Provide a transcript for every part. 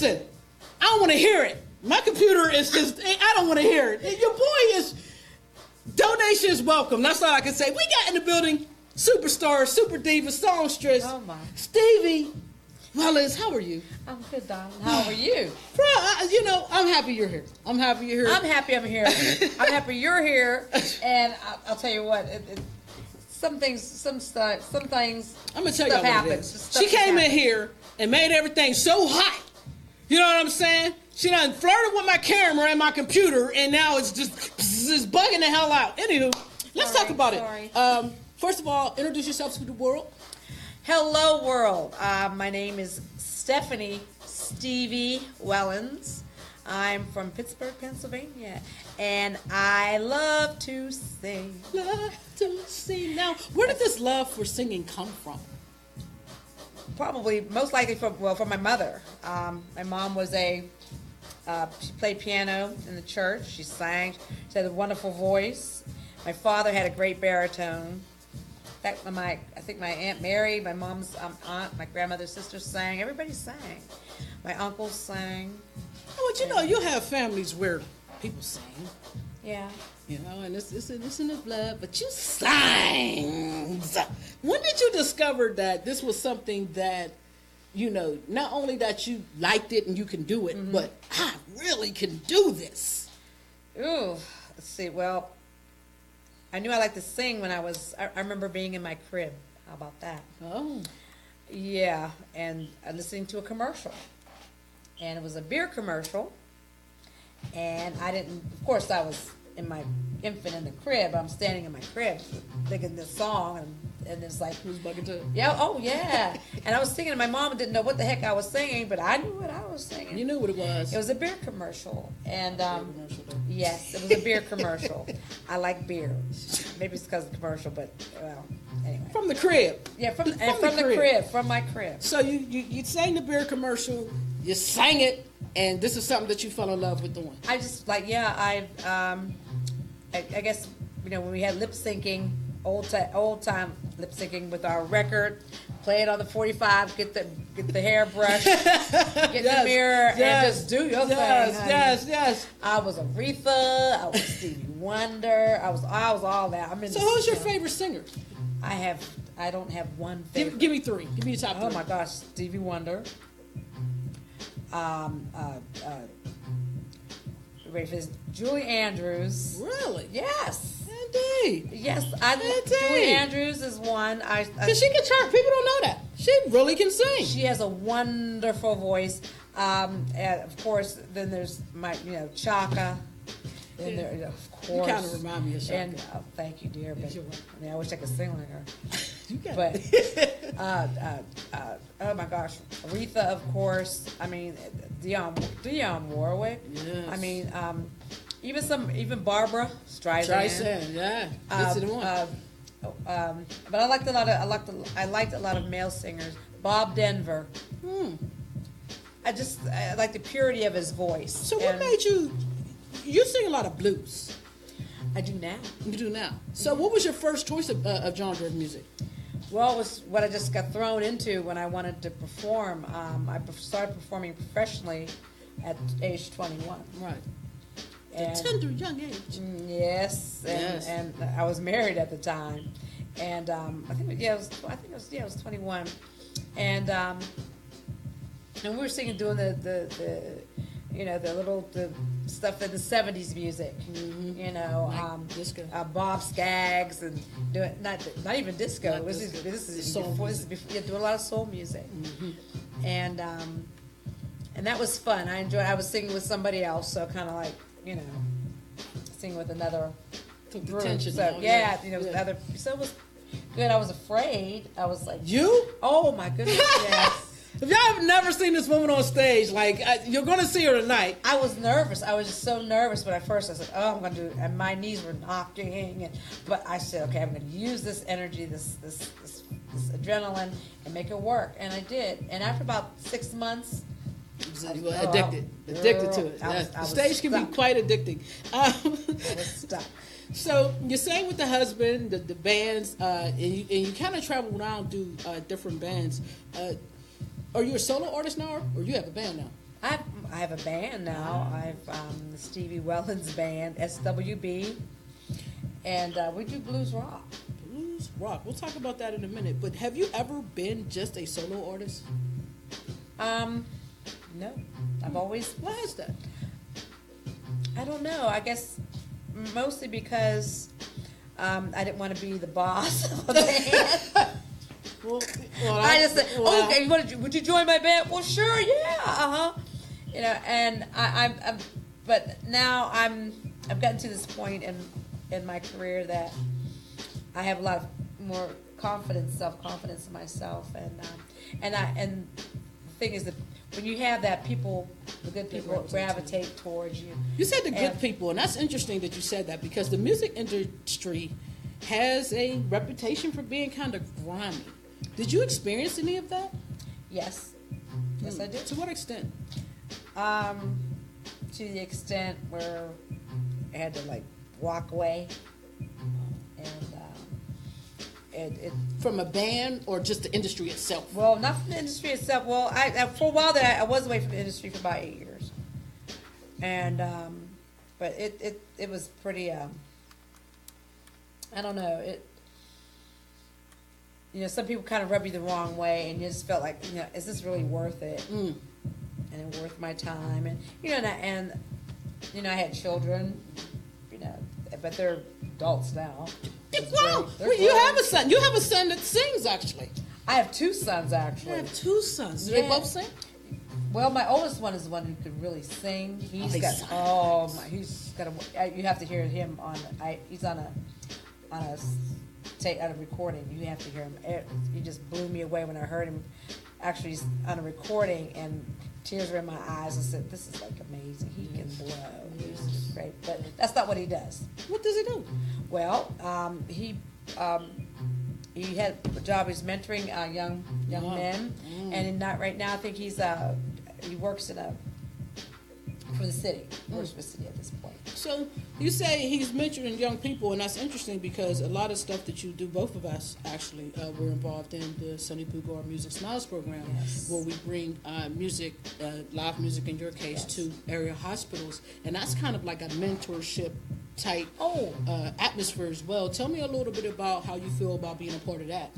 listen, I don't want to hear it. My computer is just, I don't want to hear it. Your boy is, donations welcome. That's all I can say. We got in the building, superstar, super diva, songstress, Stevee. Wellons, how are you? I'm good, darling. How are you? Bro, I'm happy you're here. I'm happy you're here. I'm happy I'm here. I'm happy you're here. And I'll tell you what, some things I'm gonna tell you what happens. She came in here and made everything so hot. You know what I'm saying? She done flirted with my camera and my computer, and now it's just bugging the hell out. Anywho, let's talk about it. First of all, introduce yourself to the world. Hello, world. My name is Stevee Wellons. I'm from Pittsburgh, Pennsylvania, and I love to sing. Love to sing. Now, where did this love for singing come from? Probably, most likely from my mother. My mom was she played piano in the church. She sang. She had a wonderful voice. My father had a great baritone. I think my Aunt Mary, my mom's aunt, my grandmother's sister sang. Everybody sang. My uncles sang. Oh, but you have families where people sing. Yeah. And it's in the blood, but you sang. When did you discover that this was something that, not only that you liked it and you can do it, but I really can do this? Ooh, let's see. Well, I knew I liked to sing when I remember being in my crib. How about that? Oh. Yeah, and listening to a commercial. And it was a beer commercial. And of course I was in my infant in the crib. I'm standing in my crib thinking this song, and it's like, who's bugging too? Yeah, oh yeah. And I was singing, and my mom didn't know what the heck I was singing, but I knew what I was singing. You knew what it was. It was a beer commercial, and yes, it was a beer commercial. I like beer. Maybe it's because of the commercial, but anyway. From the crib. Yeah, from the crib, from my crib. So you sang the beer commercial, you sang it, and this is something that you fell in love with doing. I just I guess when we had lip syncing, old time lip syncing with our record, play it on the 45, get the hairbrush, get the mirror, and just do your thing. Yes. I was Aretha, I was Stevie Wonder, I was all that. So who's your favorite singer? I don't have one favorite. Give me three. Give me your top three. Oh my gosh, Stevie Wonder. Julie Andrews. Really? Yes. Indeed. Yes, Julie Andrews is one. Because she can chart. People don't know that. She really can sing. She has a wonderful voice. And of course, then there's my, Chaka. And there, of course. You kind of remind me of Chaka. And thank you, dear. But I wish I could sing like her. You got but oh my gosh, Aretha, of course. I mean, Dionne Warwick. Yes. I mean, even Barbara Streisand. Yeah. But I liked a lot of male singers. Bob Denver. I like the purity of his voice. So what made you sing a lot of blues? I do now. You do now. So what was your first choice of genre of music? Well, it was what I just got thrown into when I wanted to perform. I started performing professionally at age 21. Right. And, a tender young age. Yes. And I was married at the time. And I was 21. And we were singing, doing the stuff in the 70s music, disco. Bob Skaggs, and doing not even disco. This is before, doing a lot of soul music, and that was fun. I enjoyed. I was singing with somebody else, so kind of like singing with another group. Tension So other. So it was good. I was afraid. I was like, you? Oh my goodness! Yes. If y'all have never seen this woman on stage, you're going to see her tonight. I was nervous. I was just so nervous. But at first I said, I'm going to do it. And my knees were knocking. But I said, okay, I'm going to use this energy, this adrenaline, and make it work. And I did. And after about 6 months, you were addicted to it. The stage can be quite addicting. I was stuck. So you sang with the husband, the bands, and you kind of travel around, do different bands. Are you a solo artist now, or you have a band now? I have a band now. I've the Stevee Wellons band, SWB, and we do blues rock. Blues rock. We'll talk about that in a minute. But have you ever been just a solo artist? No. I've always. Why is that? I don't know. I guess mostly because I didn't want to be the boss of a band. Well, I just said, okay, would you join my band? Well, sure, yeah, You know, and I'm but now I've gotten to this point in my career that I have a lot more confidence, self-confidence in myself, and the thing is that when you have that, the good people gravitate towards you. You said the good people, and that's interesting that you said that, because the music industry has a reputation for being kind of grimy. Did you experience any of that? Yes. Yes, I did. To what extent? To the extent where I had to walk away, and it from a band or just the industry itself? Well, not from the industry itself. Well, I for a while there I was away from the industry for about 8 years, and but it was pretty. I don't know it. You know, some people kind of rub you the wrong way, and you just felt like, is this really worth it? And it worth my time? And I had children, but they're adults now. Wow, you have a son. You have a son that sings, actually. I have 2 sons, actually. I have 2 sons. Do they both sing? Well, my oldest one is the one who can really sing. You have to hear him he's on a recording. You have to hear him. He just blew me away when I heard him. Actually, he's on a recording, and tears were in my eyes. I said, "This is amazing. He can blow. He's just great." But that's not what he does. What does he do? Well, he had a job. He's mentoring young men, and right now I think he works for the city. Works for the city at this point. So you say he's mentoring young people, and that's interesting because a lot of stuff that you do, both of us actually, we're involved in the Sonny Pugar Music Smiles program, where we bring music, live music in your case, to area hospitals, and that's kind of like a mentorship type atmosphere as well. Tell me a little bit about how you feel about being a part of that.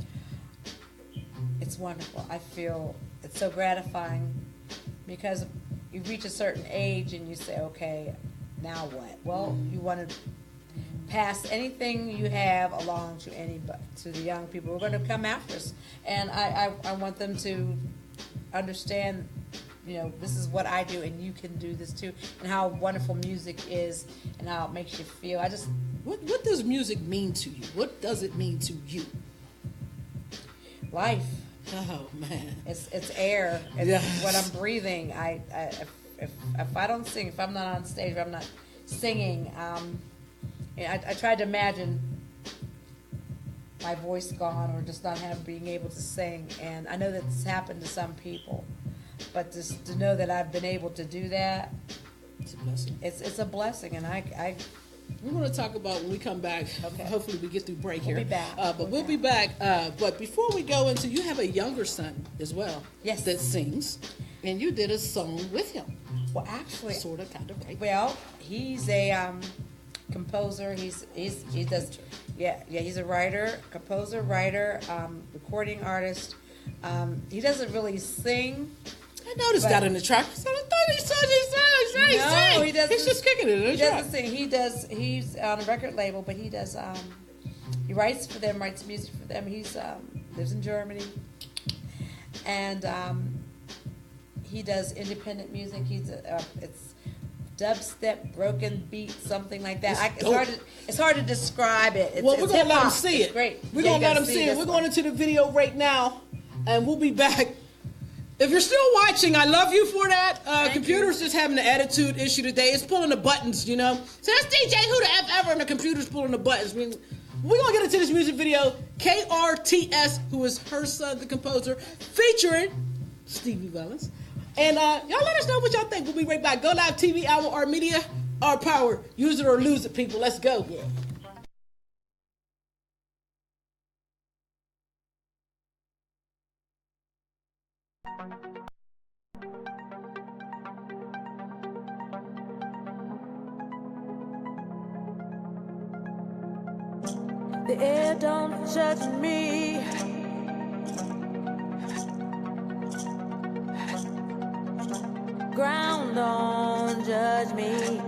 It's wonderful. I feel it's so gratifying because you reach a certain age and you say, okay, now what? Well, you want to pass anything you have along to the young people who are going to come after us. And I want them to understand, this is what I do and you can do this too, and how wonderful music is and how it makes you feel. What does music mean to you? What does it mean to you? Life. Oh man, it's air. It's what I'm breathing. If I don't sing, if I'm not on stage, if I'm not singing, I tried to imagine my voice gone or just not being able to sing, and I know that's happened to some people, but just to know that I've been able to do that, it's a blessing. It's a blessing, and we're going to talk about when we come back. Okay. Hopefully we get through break here. We'll be back. We'll be back. But before we go into, you have a younger son as well. Yes. That sings, and you did a song with him. Well, actually, sort of, kind of, right? Well, he's a composer. He's a writer, composer, recording artist. He doesn't really sing. I noticed that in the track. I thought he sang. No, he doesn't. He's just kicking it in the track. He doesn't sing. He's on a record label, but he does. He writes for them, writes music for them. He's lives in Germany, and he does independent music. It's dubstep, broken beat, something like that. It's hard to describe it. We're going to let him see it. Great. We're going to let him see it. We're going into the video right now, and we'll be back. If you're still watching, I love you for that. Computer's just having an attitude issue today. It's pulling the buttons, So that's DJ Who the F ever, and the computer's pulling the buttons. We're going to get into this music video. KRTS, who is her son, the composer, featuring Stevee Wellons. And y'all let us know what y'all think. We'll be right back. Go Live TV Hour, our media, our power. Use it or lose it, people. Let's go. Yeah. The air don't judge me. Ground don't judge me.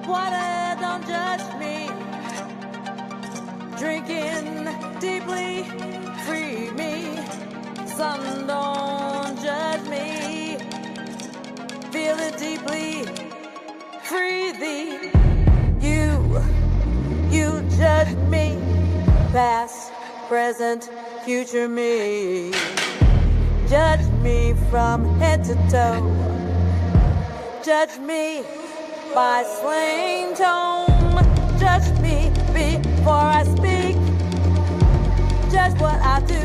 Water don't judge me. Drinking deeply, free me. Sun don't judge me. Feel it deeply, free thee. You judge me. Past, present, future me. Judge me from head to toe. Judge me by slang tone. Judge me before I speak. Judge what I do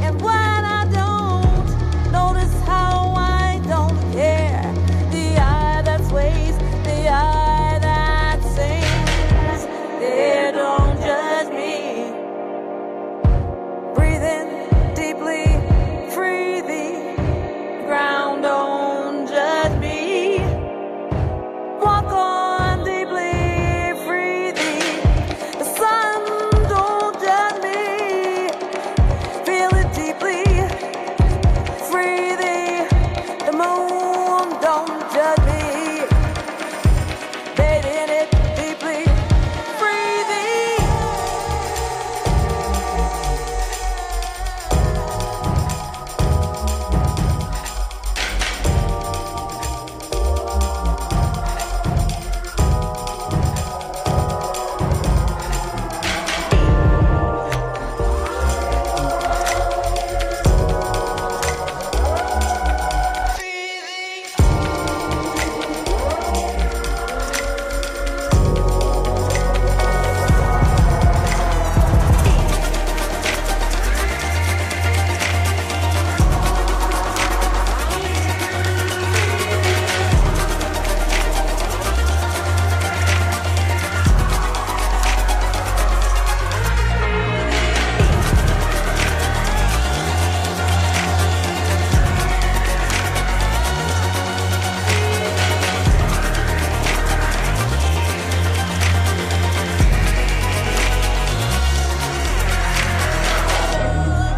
and what I don't. Notice how I don't care. The eye that sways, the eye that sings. They don't judge me. Breathe in deeply, free the ground don't judge me. Walk on deeply, free thee. The sun don't judge me. Feel it deeply, free thee. The moon don't judge me. Bathe in it deeply, free thee.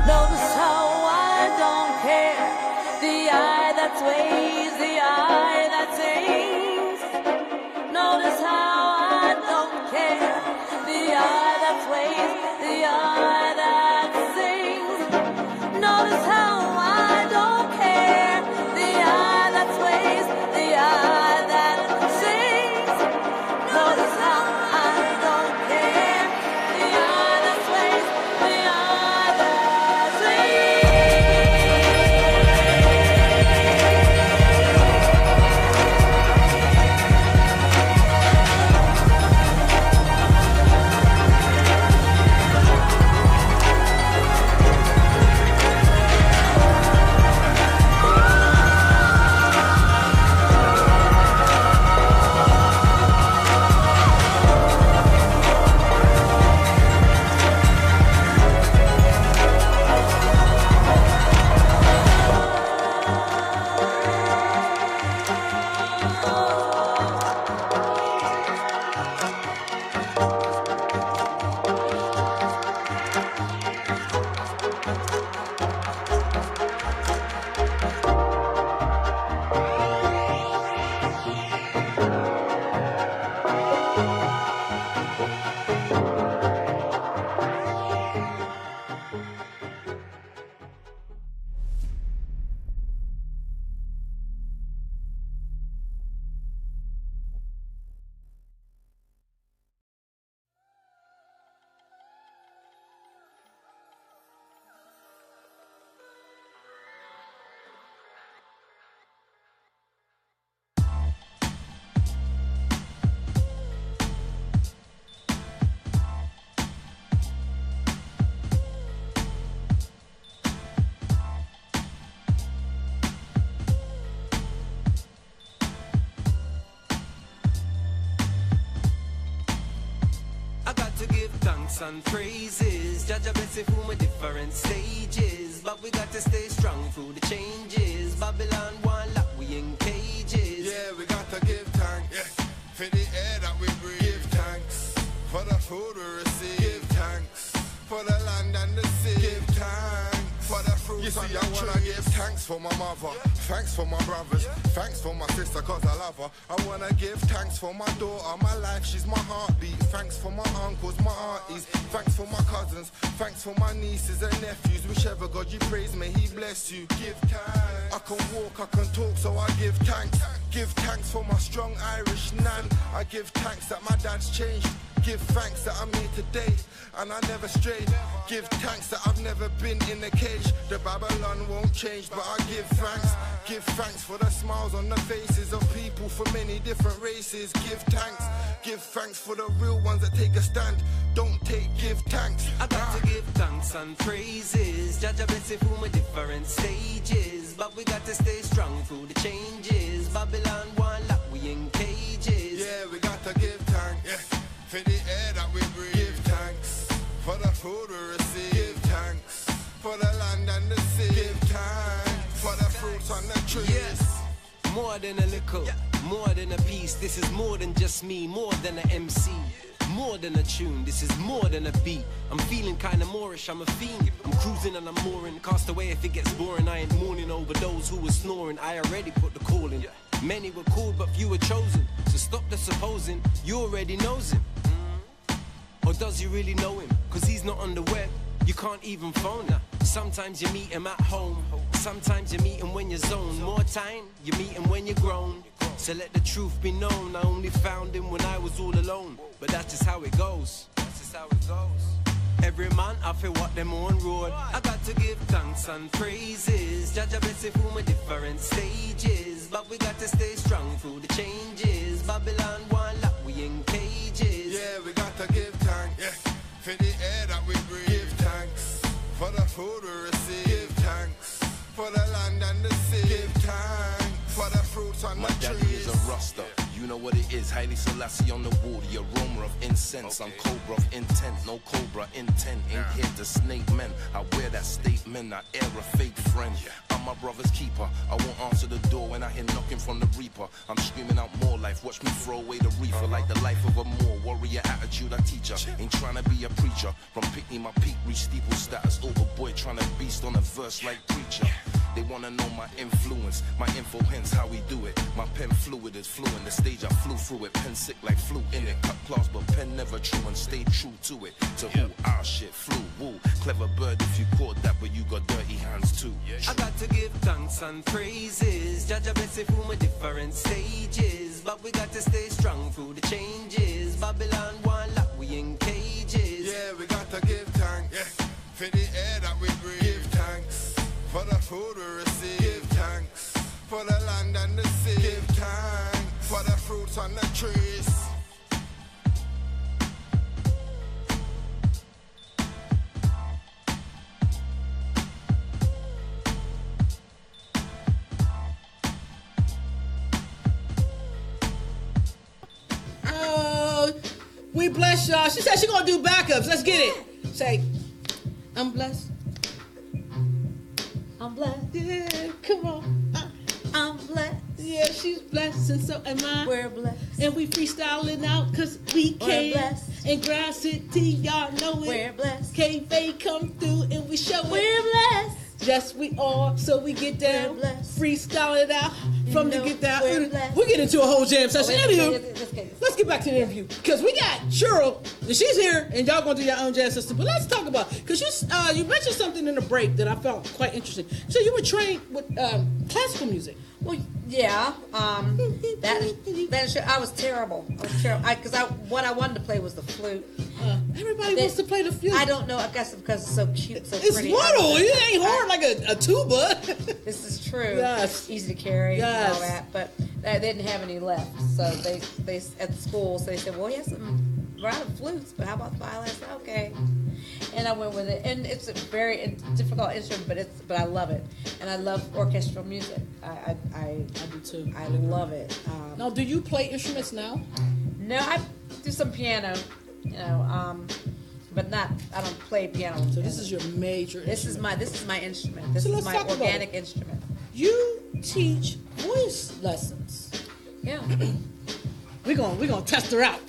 Notice how I don't care. The eye that sways, the eye that sings. Notice how I don't care. The eye that sways, the eye that sings. Notice how I don't care. The eye that sways, the eye that sings. Notice how I don't care. The eye that sways, the eye that sings. And praises, judge a blessing from my different stages, but we got to stay strong through the changes. Babylon one lock, we in cages. Yeah, we got to give thanks. See, I wanna give thanks for my mother, thanks for my brothers, thanks for my sister cause I love her. I wanna give thanks for my daughter, my life, she's my heartbeat. Thanks for my uncles, my aunties, thanks for my cousins, thanks for my nieces and nephews. Whichever God you praise, may he bless you. Give thanks. I can walk, I can talk, so I give thanks. Give thanks for my strong Irish nan. I give thanks that my dad's changed. Give thanks that I'm here today and I never strayed. Give thanks that I've never been in a cage. The Babylon won't change, but I give thanks. Give thanks for the smiles on the faces of people from many different races. Give thanks. Give thanks for the real ones that take a stand. Don't take, give thanks. I got to give thanks and praises. Judge a blessing for my different stages, but we got to stay strong through the changes. Babylon one lock, we in cages. Yeah, we got to give thanks. Yeah. For the air that we breathe, give thanks. For the food we receive, give thanks. For the land and the sea, give thanks. For the fruits on the trees. Yes, more than a little, more than a piece. This is more than just me, more than an MC. More than a tune, this is more than a beat. I'm feeling kinda Moorish, I'm a fiend. I'm cruising and I'm mooring. Cast away if it gets boring. I ain't mourning over those who were snoring. I already put the call in. Many were called but few were chosen. So stop the supposing, you already knows him. Or does you really know him? Cause he's not on the web, you can't even phone him. Sometimes you meet him at home, sometimes you meet him when you're zoned. More time, you meet him when you're grown. So let the truth be known, I only found him when I was all alone. But that's just how it goes, that's just how it goes. Every man, I feel what them on road. I got to give thanks and praises. Judge a blessing for my different stages, but we got to stay strong through the changes. Babylon one lock, we in cages. Yeah, we got to give thanks. Yeah. For the air that we breathe, give thanks. For the food we receive, give thanks. For the land and the sea, give thanks. For the fruits on the trees. My daddy is a Rasta. You know what it is, Haile Selassie on the wall, the aroma of incense. I'm cobra of intent, no cobra intent. Ain't here to snake men, I wear that statement, I air a fake friend. I'm my brother's keeper, I won't answer the door when I hear knocking from the reaper. I'm screaming out more life, watch me throw away the reefer. Like the life of a Moor, warrior attitude I teach her. Ain't trying to be a preacher, from Pickney my peak, reach steeple status. Overboy trying to beast on a verse like preacher. They wanna know my influence, my info, hence how we do it. My pen fluid is fluent, the stage I flew through it. Pen sick like flu in it, cut claws but pen never true and stay true to it. To who? Our shit flew, woo. Clever bird if you caught that, but you got dirty hands too. I got to give thanks and praises. Judge a blessing for my different stages, but we got to stay strong through the changes. Babylon one lock, we in cages. Yeah, we got to give thanks. Yeah. For the air that we breathe, give thanks. For the food we receive, give thanks. For the land and the sea, give thanks. For the fruits on the trees. Oh, we bless y'all. She said she gonna do backups. Let's get it. Say, I'm blessed. I'm blessed. Yeah, come on. I'm blessed. Yeah, she's blessed and so am I. We're blessed. And we freestyling out cause we can. blessed. And Ground City, y'all know it. We're blessed. K-Bay come through and we show it. We're blessed. Yes, we are. So we get down, We're blessed. freestyle it out from the get down. we're blessed. We get into a whole jam session. Anywho, Let's get back to the interview because we got Cheryl. She's here, and y'all gonna do your own jam system. But let's talk about because you mentioned something in the break that I found quite interesting. So you were trained with classical music. Well, yeah. I was terrible. Because what I wanted to play was the flute. Everybody wants to play the flute. I don't know. I guess because it's so cute, so it's pretty. little. It ain't hard like a tuba. This is true. Yes. Easy to carry Yes. and all that. But they didn't have any left. So they at the school, so they said, well, he has some round flutes, but how about the violin? I said, okay. And I went with it. And it's a very difficult instrument, but I love it. And I love orchestral music. I do too. I love it. Now, do you play instruments now? No, I do some piano, but not. I don't play piano. So this is your major. This is my instrument. This So is let's my talk about organic it. instrument. You teach voice lessons. Yeah. We're gonna test her out.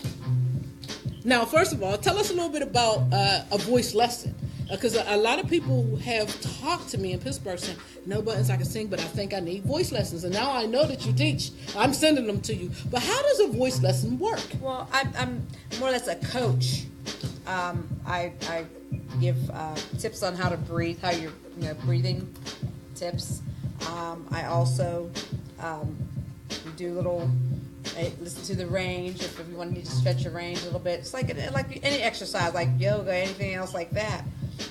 Now, first of all, tell us a little bit about a voice lesson. Because a lot of people have talked to me in Pittsburgh saying, no Buttons, I can sing, but I think I need voice lessons. And now I know that you teach. I'm sending them to you. But how does a voice lesson work? Well, I'm more or less a coach. I give tips on how to breathe, how you're breathing tips. I also do listen to the range if you want to need to stretch your range a little bit. It's like any exercise, like yoga, anything else like that.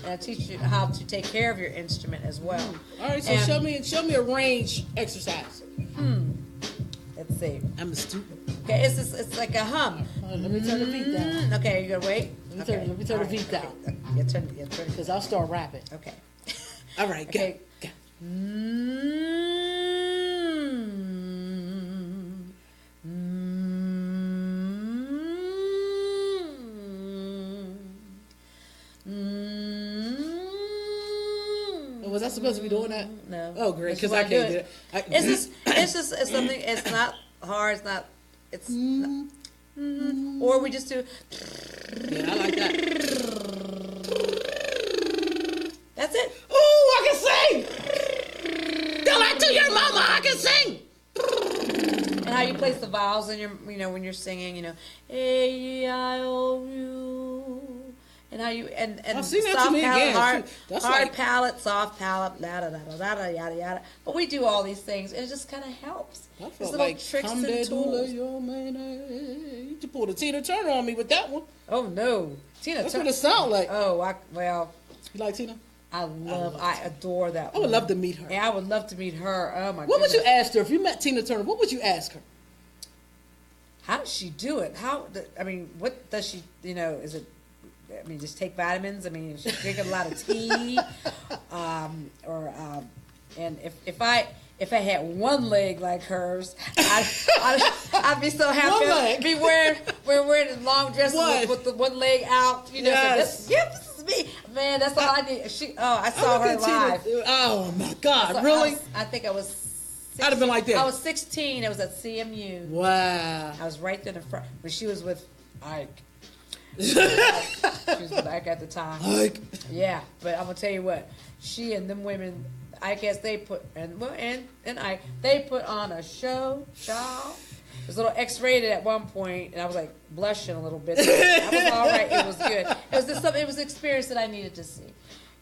And I teach you how to take care of your instrument as well. All right, so show me a range exercise. Let's see. I'm a student. Okay, it's like a hum. Let me turn the beat down. Okay, you gotta wait. Let me turn the beat down. Yeah, turn it. Because I'll start rapping. Okay. All right, okay. Go. Was I supposed to be doing that? No. Oh, great, because I can't do it. It's something. It's not hard. It's not. Or we just do. Yeah, I like that. That's it. Ooh, I can sing. Tell that to your mama. I can sing. And how you place the vowels in your, when you're singing, A-E-I-O-U. And how you and soft palate, hard palate, soft palate, yada yada. But we do all these things, and it just kind of helps. There's little like tricks and tools. You just pulled a Tina Turner on me with that one. Oh no, Tina. That's what it sounds like. Oh, You like Tina? I adore that. I would love to meet her. Yeah, I would love to meet her. Oh my. What would you ask her if you met Tina Turner? What would you ask her? How does she do it? What does she? Is it? Just take vitamins. Is she drinking a lot of tea? And if I had one leg like hers, I'd be so happy. I'd be wearing long dresses with the one leg out. Yes. This is me, man. That's all I need. I saw her live. Oh my God, really? I think I was. I'd have been like that. I was 16. It was at CMU. Wow. I was right there in the front, but she was with Ike. She was with Ike at the time. Ike. Yeah, but I'm gonna tell you what, she and them women, I guess they put and Ike, they put on a show, child. It was a little X-rated at one point, and I was like blushing a little bit. I was all right. It was good. It was an experience that I needed to see,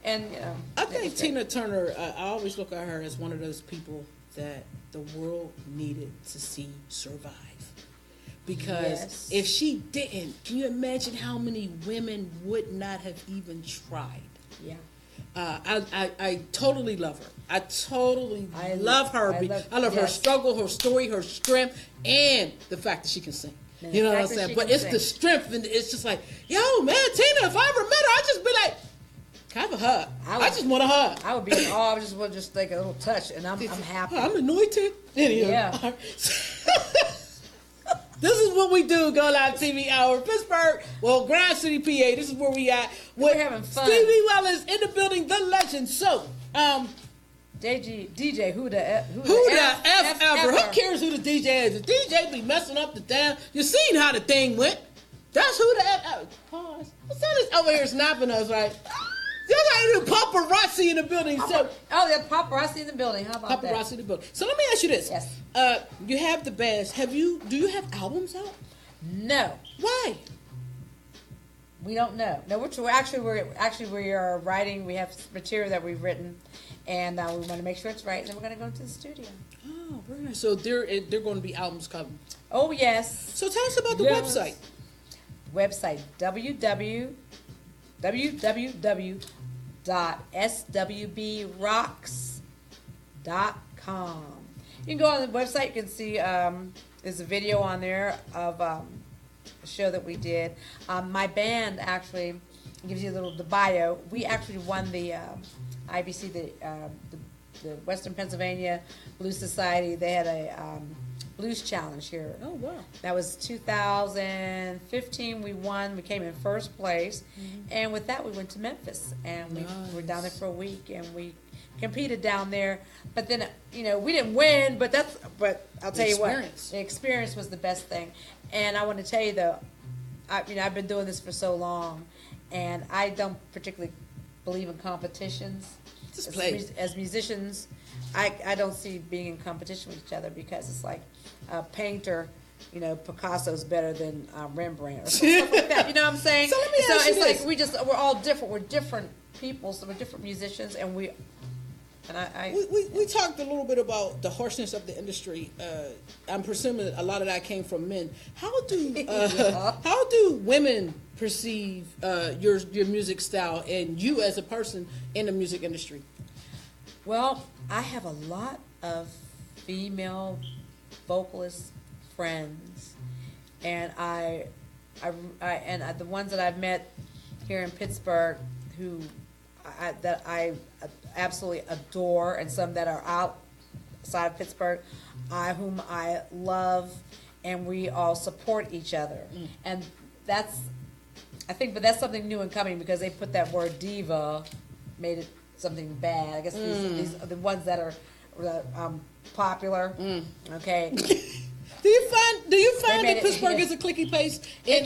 and I think Tina Turner. I always look at her as one of those people that the world needed to see survive. Because if she didn't, can you imagine how many women would not have even tried? Yeah. I totally love her. I love her. I love her struggle, her story, her strength, and the fact that she can sing. You know what I'm saying? But it's the strength, and it's just like, yo, man, Tina, if I ever met her, I'd just be like, can I have a hug? I just want a hug. I would be in awe. I just want just like a little touch, and I'm happy. I'm anointed. Anyway. Yeah. This is what we do, Go Live TV Hour, Pittsburgh, Grand City, PA. This is where we at. We're having fun. Stevee Wellons in the building, the legend. So, DJ, who the F ever? Who cares who the DJ is? The DJ be messing up the damn. You seen how the thing went. That's who the F ever. Pause. What's that over here snapping us, right? There's like paparazzi in the building. Paparazzi in the building. How about that? Paparazzi in the building. So let me ask you this. Yes. You have the bands. Do you have albums out? No. Why? We don't know. No, we are writing. We have material that we've written, and we want to make sure it's right. And then we're going to go to the studio. Oh, very nice. So they're going to be albums coming. Oh yes. So tell us about the website. Website www.swbrocks.com. You can go on the website. You can see there's a video on there of a show that we did. My band actually gives you the bio. We actually won the IBC, the Western Pennsylvania Blues Society. They had a Blues Challenge here. Oh, wow. That was 2015. We won. We came in first place. Mm-hmm. And with that, we went to Memphis. And we were down there for a week. And we competed down there. But then, we didn't win. But I'll tell you what. The experience was the best thing. And I want to tell you, though, I've been doing this for so long. And I don't particularly believe in competitions. Just play. As musicians, I don't see being in competition with each other because it's like a painter, Picasso's better than Rembrandt or stuff like that. You know what I'm saying? So let me ask you it's this. like we're all different. We're different people, so we're different musicians, and we talked a little bit about the harshness of the industry. I'm presuming a lot of that came from men. How do women perceive your music style and you as a person in the music industry? Well, I have a lot of female vocalist friends, and the ones that I've met here in Pittsburgh who I absolutely adore, and some that are outside of Pittsburgh, whom I love, and we all support each other. And that's something new and coming because they put that word diva, made it something bad. I guess these are the ones that are popular. Okay. Do you find that Pittsburgh is a clicky place in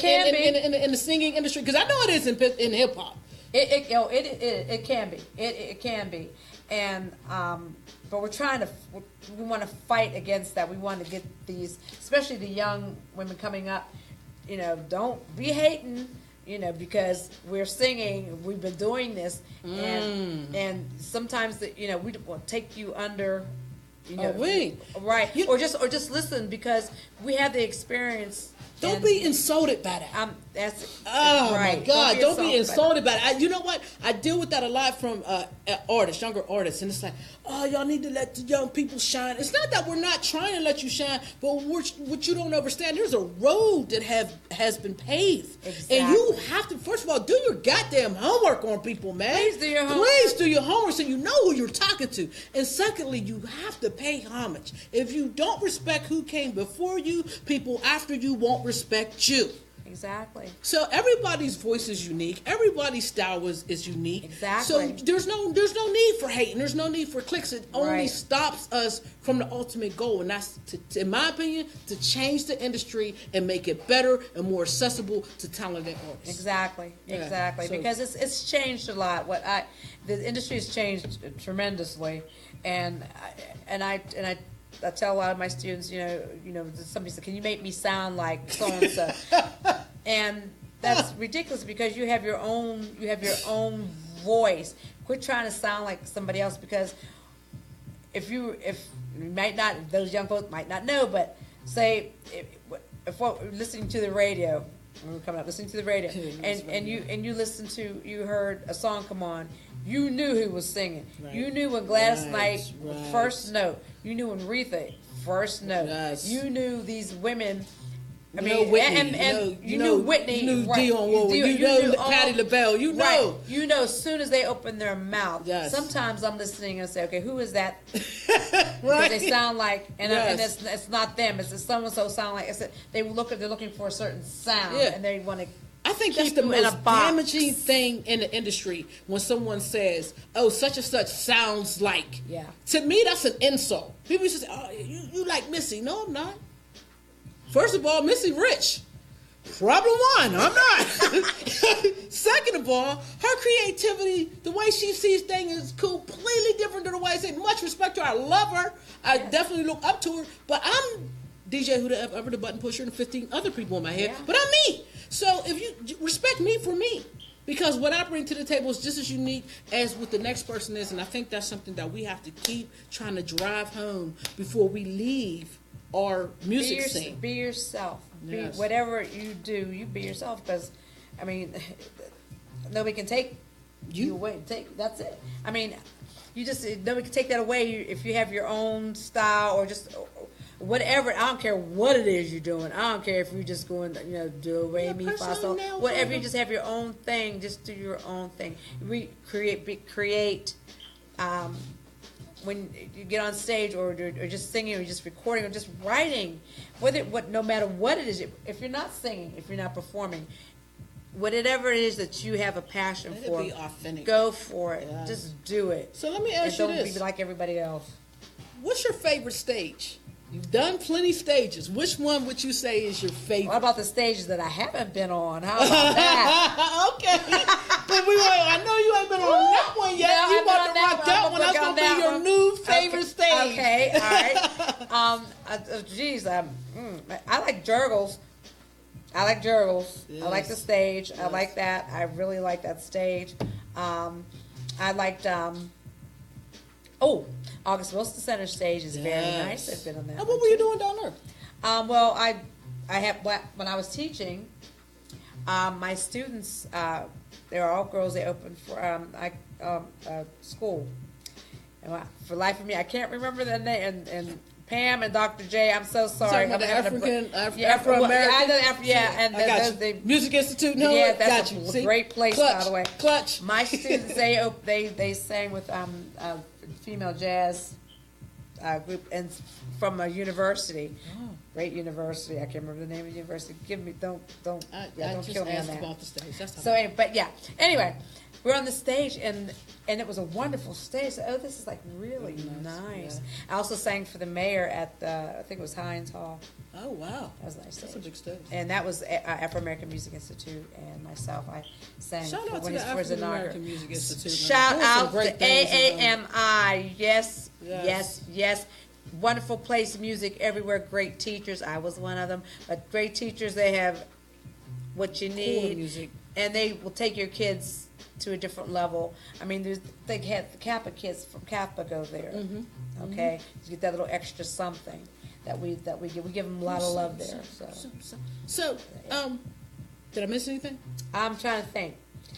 the singing industry? Because I know it is in hip hop. It can be. It can be. And but we want to fight against that. We want to get these, especially the young women coming up, don't be hating, because we're singing, we've been doing this, and sometimes we will take you under, right, or just listen because we have the experience. Don't be insulted by that. Right. My God! Don't be insulted by that. You know what? I deal with that a lot from younger artists, and it's like, oh, y'all need to let the young people shine. It's not that we're not trying to let you shine, but what you don't understand, there's a road that has been paved, exactly. And you have to first of all do your goddamn homework on people, man. Please do your homework. Please do your homework so you know who you're talking to. And secondly, you have to pay homage. If you don't respect who came before you, people after you won't respect you. Exactly. So everybody's voice is unique. Everybody's style is unique. Exactly. So there's no need for hate and there's no need for clicks. It only Right. stops us from the ultimate goal, and that's, in my opinion, to change the industry and make it better and more accessible to talented artists. Exactly. Yeah. Exactly. So- because it's changed a lot. The industry has changed tremendously, and I tell a lot of my students, somebody said, "Can you make me sound like so and so?" And that's ridiculous because you have your own voice. Quit trying to sound like somebody else because if you might not, those young folks might not know, but say if what listening to the radio, when we're coming up listening to the radio, and you heard a song come on. You knew who was singing. Right. You knew when Gladys Knight first note. You knew when Aretha first note. Yes. You knew these women. You knew Whitney. You knew Whitney. You knew right. Dionne Warwick. You knew Patti LaBelle. You know. Right. You know as soon as they open their mouth. Yes. Sometimes I'm listening and say, okay, who is that? Right. Because they sound like, and Yes. it's not them. It's someone so sound like. They're looking for a certain sound, and they want to. I think that's the most damaging thing in the industry when someone says, "Oh, such and such sounds like." Yeah. To me, that's an insult. People just say, "Oh, you like Missy?" No, I'm not. First of all, Missy rich. Problem one, I'm not. Second of all, her creativity, the way she sees things is completely different than the way I say. Much respect to her. I love her. I definitely look up to her. But I'm DJ Who the Ever the Button Pusher and 15 other people in my head. Yeah. But I'm me. So if you respect me for me, because what I bring to the table is just as unique as what the next person is, and I think that's something that we have to keep trying to drive home before we leave our music scene. Be yourself. Yes. Whatever you do, you be yourself. Because, nobody can take you away. That's it. Nobody can take that away if you have your own style or just. Whatever, I don't care what it is you're doing. I don't care if you're just going, do re mi fa sol. Whatever, you just have your own thing. Just do your own thing. Create. When you get on stage, or just singing, or just recording, or just writing, no matter what it is. If you're not singing, if you're not performing, whatever it is that you have a passion for, be authentic. Go for it. Yes. Just do it. So let me ask you this: don't be like everybody else. What's your favorite stage? You've done plenty stages. Which one would you say is your favorite? What about the stages that I haven't been on? How about that? Okay. But I know you ain't been on that one yet. No, you about I'm to on rock that one. That's going to be your new favorite stage. Okay, all right. Geez, I like Jurgles. I like Jurgles. Yes. I like the stage. Yes. I like that. I really like that stage. I liked, August Wilson Center stage is very nice. I've been on that. And what were you doing down there? Well, I have, when I was teaching, my students, they were all girls. They opened for school. And for life of me, I can't remember the name. And Pam and Dr. J, I'm so sorry. Talking about the Afro-American? And I got you. Music Institute? No, yeah, that's got a you. great place, Clutch, by the way. Clutch. My students, they sang with female jazz group and from a university. Oh. Great university. I can't remember the name of the university. Don't kill me on that. About the stage. That's So, anyway, we're on the stage and it was a wonderful stage. So, this is like really nice. Yeah. I also sang for the mayor at I think it was Heinz Hall. Oh wow, that was a nice stage. That's a big stage. And that was Afro American Music Institute and myself. I sang. Shout out to the African American Music Institute. Shout out to AAMI. Yes. Wonderful place, music everywhere. Great teachers. I was one of them. But great teachers. They have what you need, cool music, and they will take your kids to a different level. I mean, they have the Kappa kids from Kappa go there. Mm-hmm. Okay, you get that little extra something that we give. We give them a lot of love there. So, did I miss anything? I'm trying to think.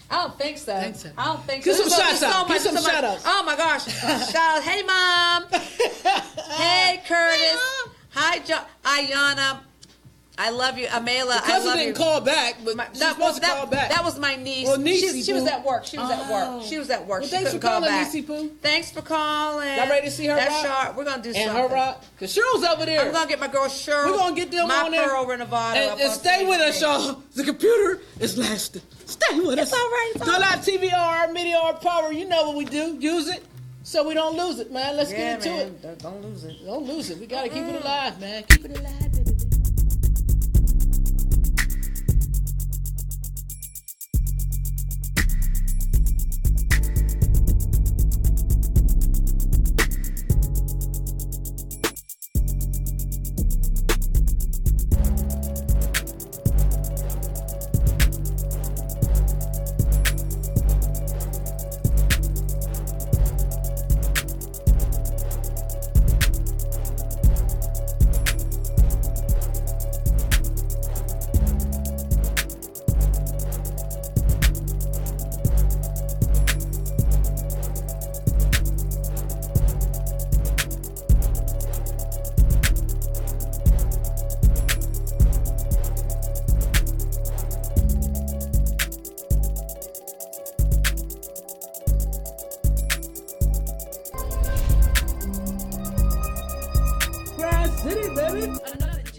I don't think so. I don't think so. Give some shout outs. Give some shout outs. Oh my gosh. Shout out. Hey Mom. Hey Curtis. Hi Ayana. I love you, Amela. I love you. Didn't call back, but she's supposed to call back. That was my niece. Well, she was at work. She was at work. Well, she thanks for couldn't call calling, back. Niecy Poo. Thanks for calling. Y'all ready to see her That's rock? Sharp. We're gonna do and something. her rock, cause Cheryl's over there. I'm gonna get my girl Cheryl. We're gonna get them my on there. Pearl Renovado. And stay with us, y'all. The computer is lasting. Stay with us. It's all right. GoLiveTvHour, Meteor Power. You know what we do. Use it so we don't lose it, man. Let's get into it. Don't lose it. Don't lose it. We gotta keep it alive, man. Keep it alive, baby.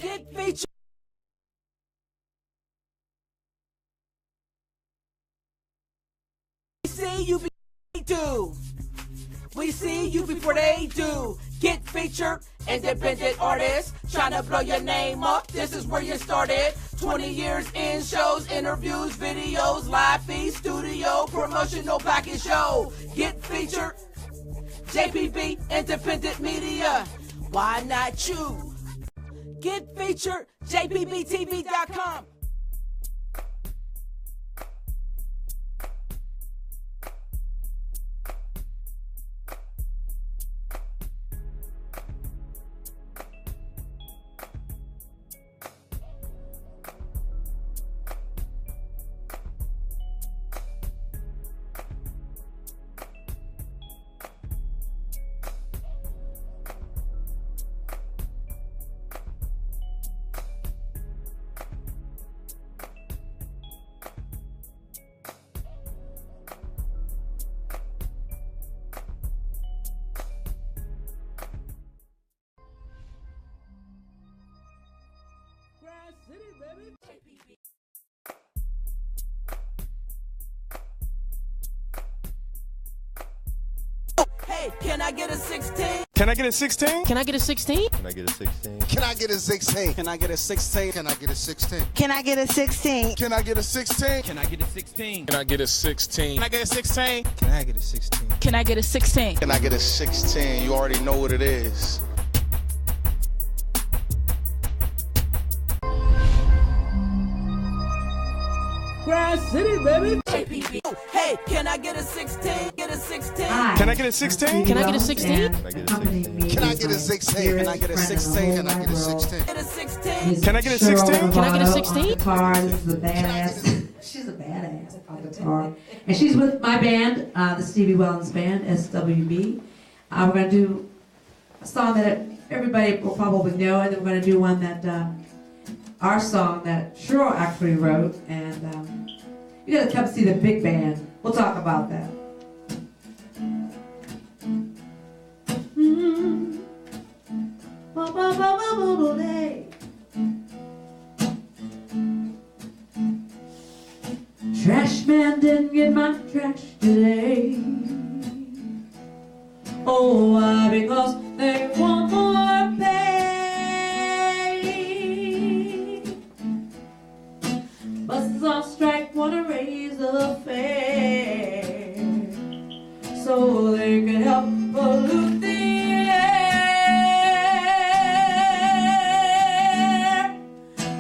Get featured. We see you we see you before they do. Get featured, independent artists, trying to blow your name up. This is where you started. 20 years in shows, interviews, videos, live feed, studio, promotional package show. Get featured, JPB, independent media. Why not you? Get featured, jpbtv.com. Hey, can I get a 16? Can I get a 16? Can I get a 16? Can I get a 16? Can I get a 16? Can I get a 16? Can I get a 16? Can I get a 16? Can I get a 16? Can I get a 16? Can I get a 16? Can I get a 16? Can I get a 16? Can I get a 16? Can I get a 16? You already know what it is. Grass City, baby. Hey, can I get a 16? Get a 16? Can I get a 16? Can I get a 16? Can I get a 16? Can I get a 16? Can I get a 16? Can I get a 16? Get a 16? Can I get a 16? Can I get a 16? Guitar. This is a badass. She's a badass on guitar. And she's with my band, the Stevee Wellons band, s2ep10. We're going to do a song that everybody will probably know, and then we're going to do one that, our song that Cheryl actually wrote, and you got to come see the big band. We'll talk about that. Trash man didn't get my trash today. Oh, why? Because they want more pay. Buses on strike wanna raise the fare so they can help pollute the air.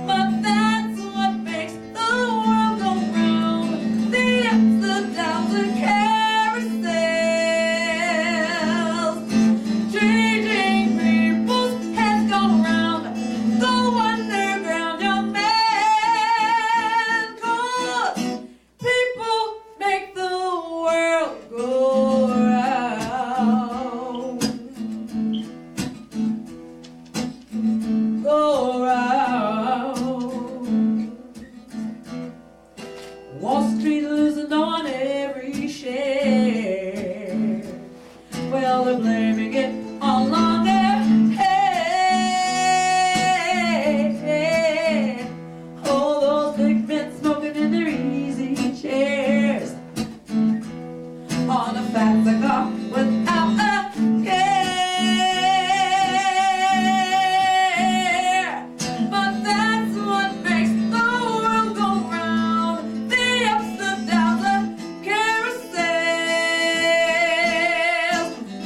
But that's what makes the world go round. The ups, the downs, the carousels, changing people's heads go round. Go underground, young man, 'cause people make the world go round. Go round. Wall Street losing on every share. Well, they're blaming it on longer hair. All those big men smoking in their easy chairs on a fat cigar without a care. But that's what makes the world go round. The ups, the downs, the carousels,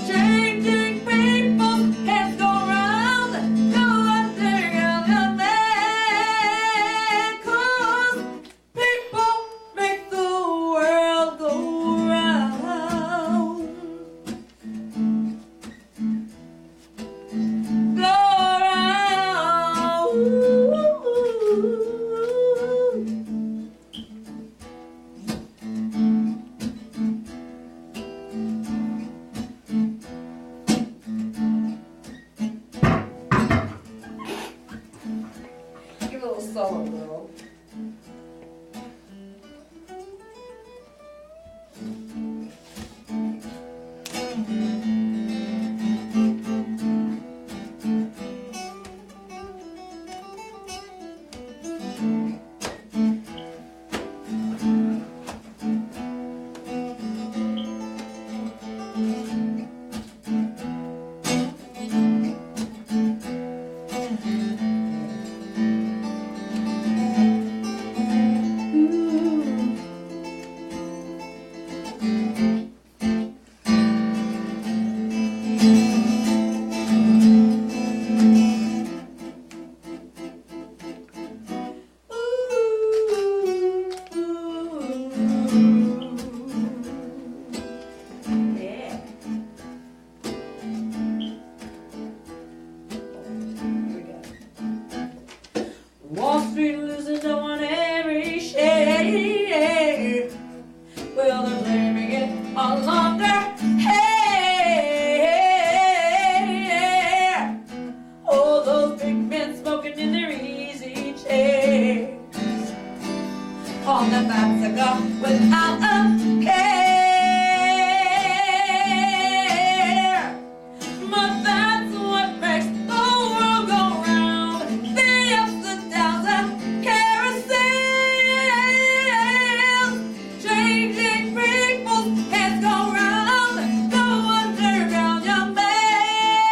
changing people's heads go round. Go underground, young man, 'cause people make the world go round. Go round. Give a little solo, girl. Wall Street losing on every share. Well, they're blaming it on longer hair. All those big men smoking in their easy chairs on the fat cigar without a care. But that's what makes the world go round. The ups, the downs, the carousels, changing people's heads go round. Go underground, young man.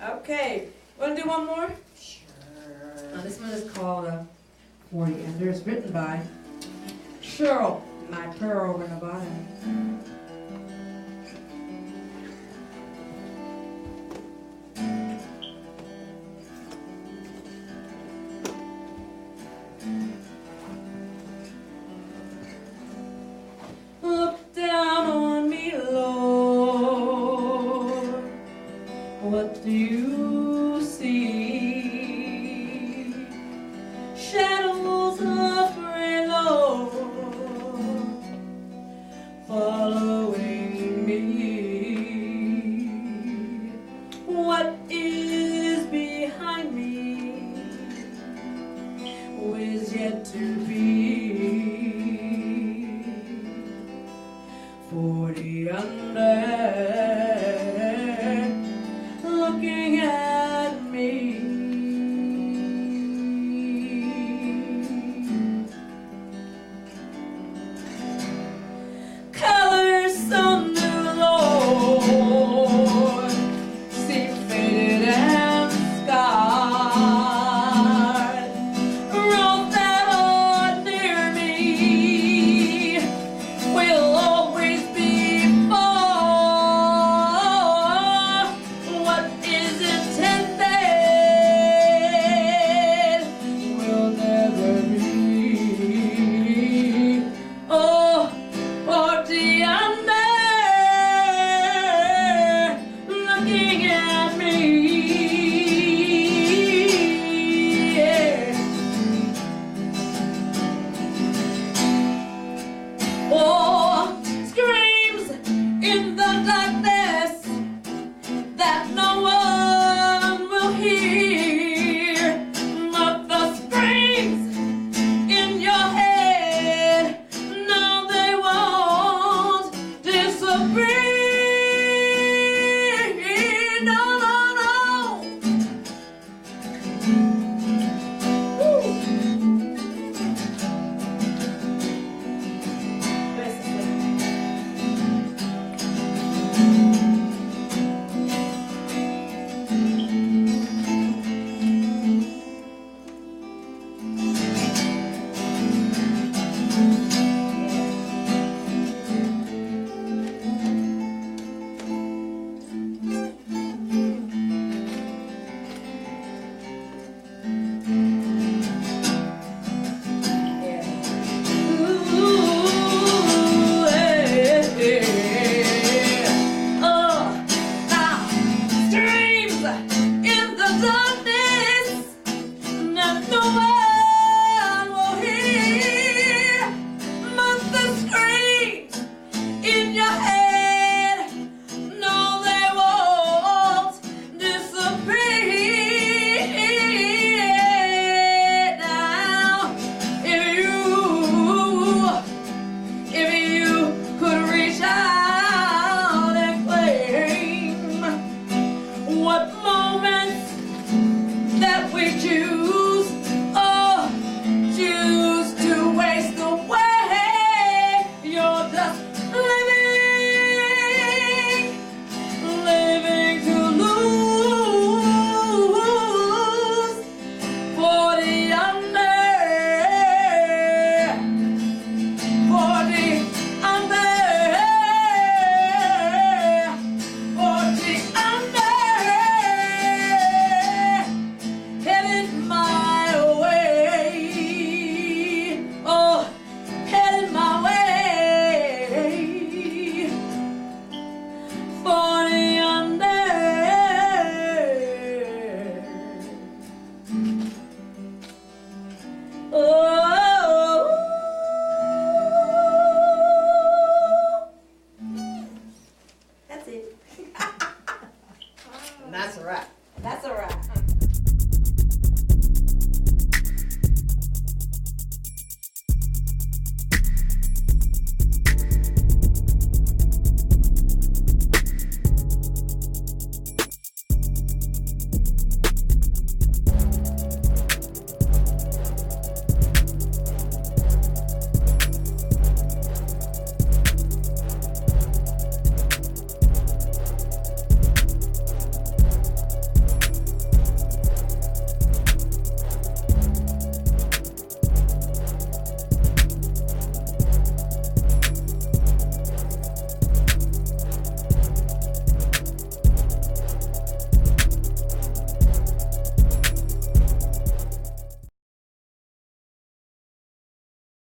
Okay, want to do one more? Sure. This one is called For the Ender. It's written by Cheryl, my pearl in Nevada. Look down on me, Lord. What do you see? Shadows of gray, Lord, fall